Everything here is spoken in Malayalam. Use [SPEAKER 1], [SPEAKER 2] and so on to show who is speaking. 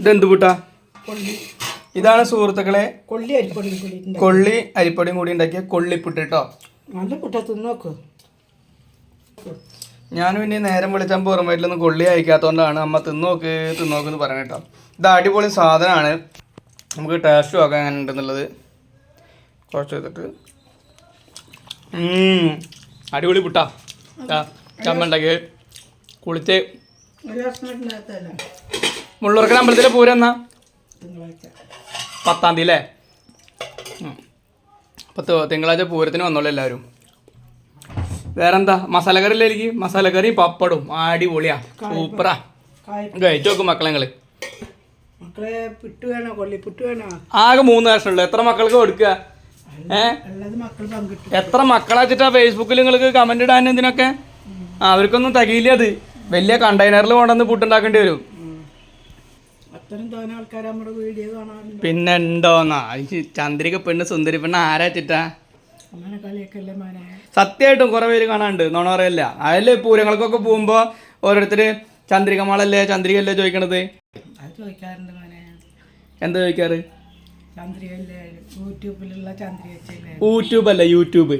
[SPEAKER 1] ഇതെന്ത് കൂട്ടാ? ഇതാണ് സുഹൃത്തുക്കളെ കൊള്ളി അരിപ്പൊടിയും കൂടി ഉണ്ടാക്കിയ കൊള്ളിപ്പുട്ട് കേട്ടോ. ഞാനും ഇനി നേരം വിളിച്ചാൽ പുറം വയറ്റിലൊന്നും കൊള്ളി അയക്കാത്തതുകൊണ്ടാണ് അമ്മ തിന്നോക്കെന്ന് പറയണ കേട്ടോ. ഇത് അടിപൊളി സാധനമാണ്. നമുക്ക് ടേസ്റ്റ് നോക്കാം എങ്ങനെ ഉണ്ടെന്നുള്ളത്. കുറച്ച് എടുത്തിട്ട് അടിപൊളി പുട്ടാ. ചമ്മ ഉണ്ടാക്കി കുളിച്ച് മുള്ളൂർക്കൽ അമ്പലത്തിലെ പൂരം എന്നാ? 10-ാം തീയതി അല്ലേ? തിങ്കളാഴ്ച പൂരത്തിന് വന്നോളൂ എല്ലാവരും. വേറെന്താ മസാലക്കറി അല്ലേ? എനിക്ക് മസാലക്കറി പപ്പടും അടിപൊളിയാ, സൂപ്പറാ. കഴിച്ചു നോക്കും മക്കളെ നിങ്ങള്. ആകെ 3 കഷ്ണമുള്ളൂ. എത്ര മക്കൾക്ക് കൊടുക്കുക? എത്ര മക്കളാ വെച്ചിട്ടാ ഫേസ്ബുക്കിൽ നിങ്ങൾക്ക് കമന്റ് ഇടാൻ എന്തിനൊക്കെ? അവർക്കൊന്നും തികയില്ല. അത് വലിയ കണ്ടെയ്നറിൽ കൊണ്ടുവന്ന് പുട്ടുണ്ടാക്കേണ്ടി വരും. പിന്നെ ഉണ്ടോന്നാ ചന്ദ്രിക പെണ്ണ് സുന്ദരി പെണ്ണ് ആരാ ചിട്ടാ? സത്യമായിട്ടും കുറെ പേര് കാണാനുണ്ട്, നോണ പറയല്ല. അതില് പൂരങ്ങൾക്കൊക്കെ പോകുമ്പോ ഓരോരുത്തര് ചന്ദ്രികമാളല്ലേ ചന്ദ്രികല്ലേ ചോദിക്കണത്. എന്താ ചോദിക്കാറ്? യൂട്യൂബ് അല്ല യൂട്യൂബ്.